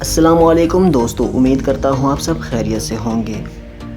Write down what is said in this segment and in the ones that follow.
السلام علیکم دوستو، امید کرتا ہوں آپ سب خیریت سے ہوں گے۔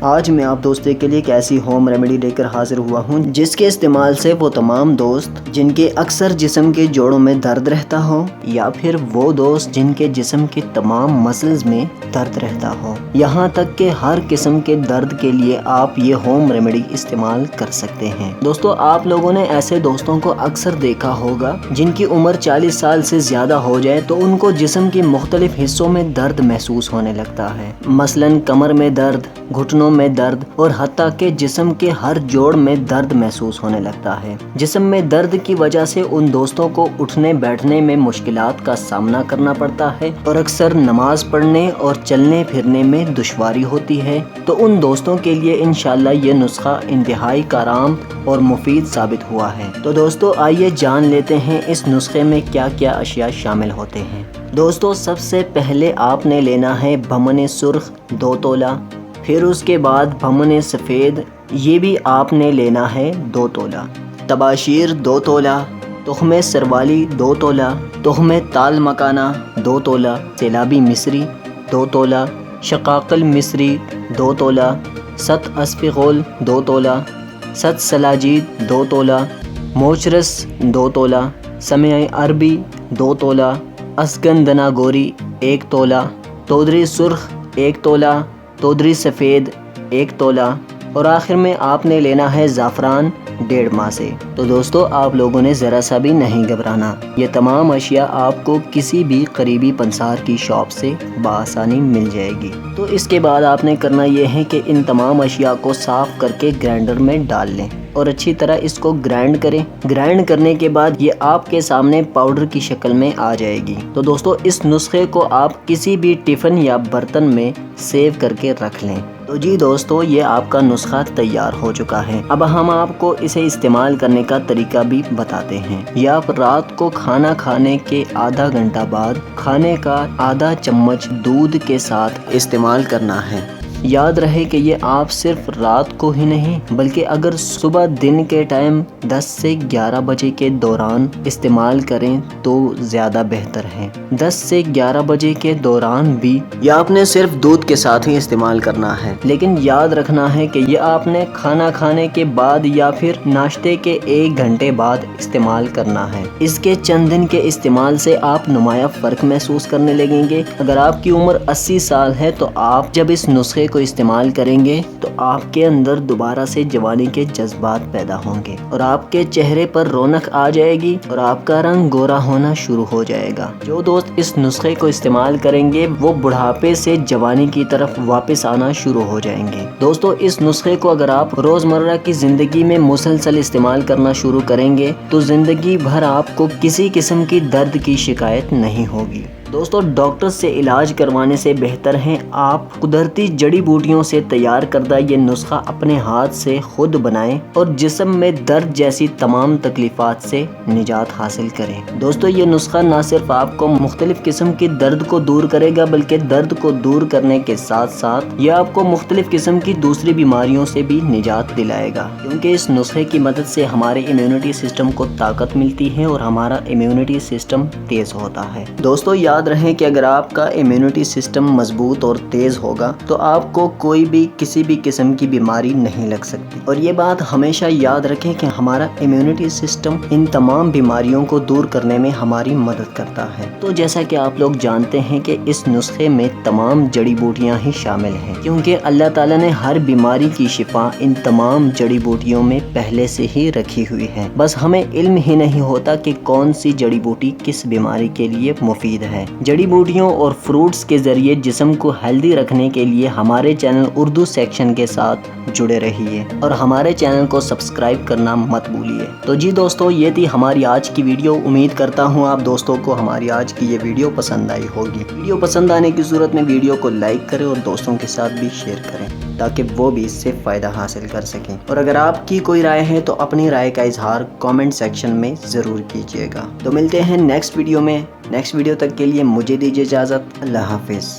آج میں آپ دوستوں کے لیے ایک ایسی ہوم ریمیڈی لے کر حاضر ہوا ہوں جس کے استعمال سے وہ تمام دوست جن کے اکثر جسم کے جوڑوں میں درد رہتا ہو، یا پھر وہ دوست جن کے جسم کے تمام مسلز میں درد رہتا ہو، یہاں تک کہ ہر قسم کے درد کے لیے آپ یہ ہوم ریمیڈی استعمال کر سکتے ہیں۔ دوستو، آپ لوگوں نے ایسے دوستوں کو اکثر دیکھا ہوگا جن کی عمر 40 سال سے زیادہ ہو جائے تو ان کو جسم کے مختلف حصوں میں درد محسوس ہونے لگتا ہے، مثلاً کمر میں درد، گھٹنوں میں درد اور حتیٰ کہ جسم کے ہر جوڑ میں درد محسوس ہونے لگتا ہے۔ جسم میں درد کی وجہ سے ان دوستوں کو اٹھنے بیٹھنے میں مشکلات کا سامنا کرنا پڑتا ہے اور اکثر نماز پڑھنے اور چلنے پھرنے میں دشواری ہوتی ہے، تو ان دوستوں کے لیے انشاءاللہ یہ نسخہ انتہائی کارآمد اور مفید ثابت ہوا ہے۔ تو دوستو، آئیے جان لیتے ہیں اس نسخے میں کیا کیا اشیاء شامل ہوتے ہیں۔ دوستو، سب سے پہلے آپ نے لینا ہے بھمن سرخ 2 تولہ، پھر اس کے بعد بھمن سفید، یہ بھی آپ نے لینا ہے 2 تولہ، تباشیر 2 تولہ، تخم سروالی 2 تولہ، تخم تال مکانہ 2 تولہ، سیلابی مصری 2 تولہ، شقاقل مصری 2 تولہ، ست اسفغول 2 تولہ، ست سلاجید 2 تولہ، موچرس 2 تولہ، سمع عربی 2 تولہ، اسگندنا گوری 1 تولہ، تودری سرخ 1 تولہ، تودری سفید 1 تولہ، اور آخر میں آپ نے لینا ہے زعفران 1.5 ماہ سے۔ تو دوستو، آپ لوگوں نے ذرا سا بھی نہیں گھبرانا، یہ تمام اشیاء آپ کو کسی بھی قریبی پنسار کی شاپ سے بآسانی مل جائے گی۔ تو اس کے بعد آپ نے کرنا یہ ہے کہ ان تمام اشیاء کو صاف کر کے گرائنڈر میں ڈال لیں اور اچھی طرح اس کو گرائنڈ کریں۔ گرائنڈ کرنے کے بعد یہ آپ کے سامنے پاؤڈر کی شکل میں آ جائے گی۔ تو دوستو، اس نسخے کو آپ کسی بھی ٹفن یا برتن میں سیو کر کے رکھ لیں۔ تو جی دوستو، یہ آپ کا نسخہ تیار ہو چکا ہے۔ اب ہم آپ کو اسے استعمال کرنے کا طریقہ بھی بتاتے ہیں۔ یہ آپ رات کو کھانا کھانے کے آدھا گھنٹہ بعد کھانے کا آدھا چمچ دودھ کے ساتھ استعمال کرنا ہے۔ یاد رہے کہ یہ آپ صرف رات کو ہی نہیں بلکہ اگر صبح دن کے ٹائم 10 سے 11 بجے کے دوران استعمال کریں تو زیادہ بہتر ہے۔ 10 سے 11 بجے کے دوران بھی یہ آپ نے صرف دودھ کے ساتھ ہی استعمال کرنا ہے، لیکن یاد رکھنا ہے کہ یہ آپ نے کھانا کھانے کے بعد یا پھر ناشتے کے 1 گھنٹے بعد استعمال کرنا ہے۔ اس کے چند دن کے استعمال سے آپ نمایاں فرق محسوس کرنے لگیں گے۔ اگر آپ کی عمر 80 سال ہے تو آپ جب اس نسخے کو استعمال کریں گے تو آپ کے اندر دوبارہ سے جوانی کے جذبات پیدا ہوں گے اور آپ کے چہرے پر رونق آ جائے گی اور آپ کا رنگ گورا ہونا شروع ہو جائے گا۔ جو دوست اس نسخے کو استعمال کریں گے وہ بڑھاپے سے جوانی کی طرف واپس آنا شروع ہو جائیں گے۔ دوستو، اس نسخے کو اگر آپ روزمرہ کی زندگی میں مسلسل استعمال کرنا شروع کریں گے تو زندگی بھر آپ کو کسی قسم کی درد کی شکایت نہیں ہوگی۔ دوستو، ڈاکٹر سے علاج کروانے سے بہتر ہے آپ قدرتی جڑی بوٹیوں سے تیار کردہ یہ نسخہ اپنے ہاتھ سے خود بنائیں اور جسم میں درد جیسی تمام تکلیفات سے نجات حاصل کریں۔ دوستو، یہ نسخہ نہ صرف آپ کو مختلف قسم کی درد کو دور کرے گا بلکہ درد کو دور کرنے کے ساتھ ساتھ یہ آپ کو مختلف قسم کی دوسری بیماریوں سے بھی نجات دلائے گا، کیونکہ اس نسخے کی مدد سے ہمارے امیونٹی سسٹم کو طاقت ملتی ہے اور ہمارا امیونٹی سسٹم تیز ہوتا ہے۔ دوستو، یاد رہیں کہ اگر آپ کا امیونٹی سسٹم مضبوط اور تیز ہوگا تو آپ کو کوئی بھی کسی بھی قسم کی بیماری نہیں لگ سکتی، اور یہ بات ہمیشہ یاد رکھیں کہ ہمارا امیونٹی سسٹم ان تمام بیماریوں کو دور کرنے میں ہماری مدد کرتا ہے۔ تو جیسا کہ آپ لوگ جانتے ہیں کہ اس نسخے میں تمام جڑی بوٹیاں ہی شامل ہیں، کیونکہ اللہ تعالیٰ نے ہر بیماری کی شفا ان تمام جڑی بوٹیوں میں پہلے سے ہی رکھی ہوئی ہے، بس ہمیں علم ہی نہیں ہوتا کہ کون سی جڑی بوٹی کس بیماری کے لیے مفید ہے۔ جڑی بوٹیوں اور فروٹس کے ذریعے جسم کو ہیلدی رکھنے کے لیے ہمارے چینل اردو سیکشن کے ساتھ جڑے رہیے اور ہمارے چینل کو سبسکرائب کرنا مت بھولیے۔ تو جی دوستو، یہ تھی ہماری آج کی ویڈیو۔ امید کرتا ہوں آپ دوستوں کو ہماری آج کی یہ ویڈیو پسند آئی ہوگی۔ ویڈیو پسند آنے کی صورت میں ویڈیو کو لائک کریں اور دوستوں کے ساتھ بھی شیئر کریں تاکہ وہ بھی اس سے فائدہ حاصل کر سکیں، اور اگر آپ کی کوئی رائے ہے تو اپنی رائے کا اظہار کامنٹ سیکشن میں ضرور کیجیے گا۔ تو ملتے ہیں نیکسٹ ویڈیو میں۔ نیکسٹ ویڈیو تک کے لیے مجھے دیجیے اجازت۔ اللہ حافظ۔